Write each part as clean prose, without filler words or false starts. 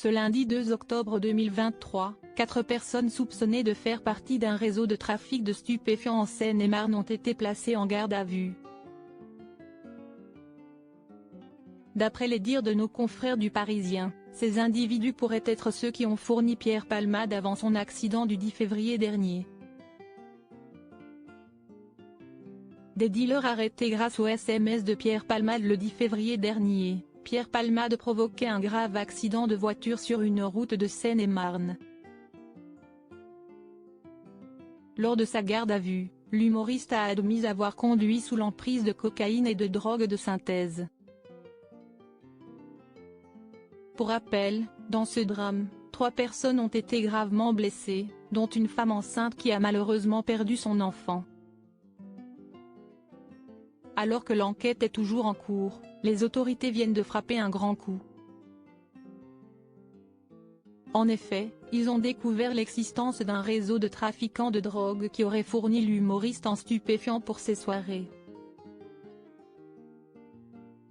Ce lundi 2 octobre 2023, 4 personnes soupçonnées de faire partie d'un réseau de trafic de stupéfiants en Seine-et-Marne ont été placées en garde à vue. D'après les dires de nos confrères du Parisien, ces individus pourraient être ceux qui ont fourni Pierre Palmade avant son accident du 10 février dernier. Des dealers arrêtés grâce au SMS de Pierre Palmade le 10 février dernier. Pierre Palmade provoquait un grave accident de voiture sur une route de Seine-et-Marne. Lors de sa garde à vue, l'humoriste a admis avoir conduit sous l'emprise de cocaïne et de drogue de synthèse. Pour rappel, dans ce drame, 3 personnes ont été gravement blessées, dont une femme enceinte qui a malheureusement perdu son enfant. Alors que l'enquête est toujours en cours, les autorités viennent de frapper un grand coup. En effet, ils ont découvert l'existence d'un réseau de trafiquants de drogue qui aurait fourni l'humoriste en stupéfiants pour ses soirées.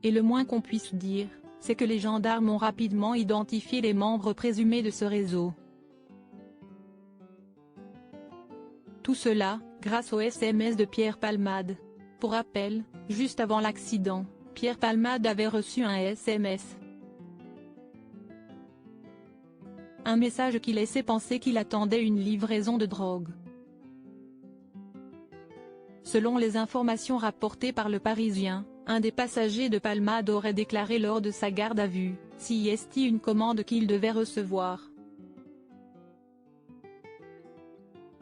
Et le moins qu'on puisse dire, c'est que les gendarmes ont rapidement identifié les membres présumés de ce réseau. Tout cela, grâce au SMS de Pierre Palmade. Pour rappel, juste avant l'accident, Pierre Palmade avait reçu un SMS. Un message qui laissait penser qu'il attendait une livraison de drogue. Selon les informations rapportées par Le Parisien, un des passagers de Palmade aurait déclaré lors de sa garde à vue, CIST une commande qu'il devait recevoir.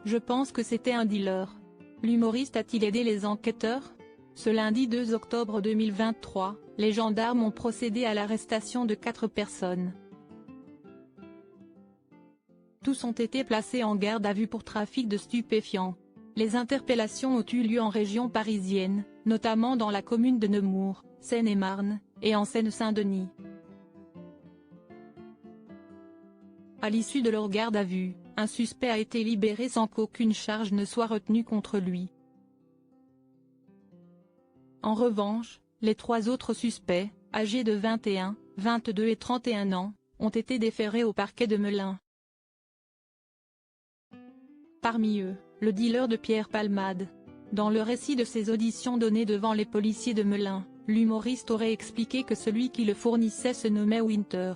Je pense que c'était un dealer. L'humoriste a-t-il aidé les enquêteurs? Ce lundi 2 octobre 2023, les gendarmes ont procédé à l'arrestation de 4 personnes. Tous ont été placés en garde à vue pour trafic de stupéfiants. Les interpellations ont eu lieu en région parisienne, notamment dans la commune de Nemours, Seine-et-Marne, et en Seine-Saint-Denis. À l'issue de leur garde à vue, un suspect a été libéré sans qu'aucune charge ne soit retenue contre lui. En revanche, les 3 autres suspects, âgés de 21, 22 et 31 ans, ont été déférés au parquet de Melun. Parmi eux, le dealer de Pierre Palmade. Dans le récit de ses auditions données devant les policiers de Melun, l'humoriste aurait expliqué que celui qui le fournissait se nommait Winter.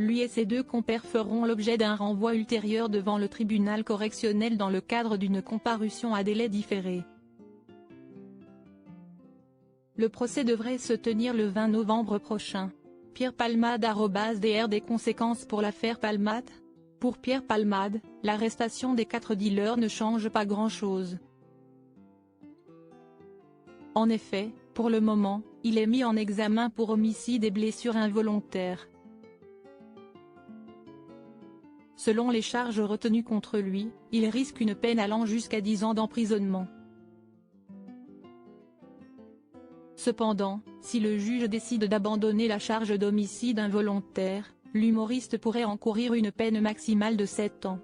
Lui et ses 2 compères feront l'objet d'un renvoi ultérieur devant le tribunal correctionnel dans le cadre d'une comparution à délai différé. Le procès devrait se tenir le 20 novembre prochain. Pierre Palmade @DR des conséquences pour l'affaire Palmade? Pour Pierre Palmade, l'arrestation des 4 dealers ne change pas grand-chose. En effet, pour le moment, il est mis en examen pour homicide et blessures involontaires. Selon les charges retenues contre lui, il risque une peine allant jusqu'à 10 ans d'emprisonnement. Cependant, si le juge décide d'abandonner la charge d'homicide involontaire, l'humoriste pourrait encourir une peine maximale de 7 ans.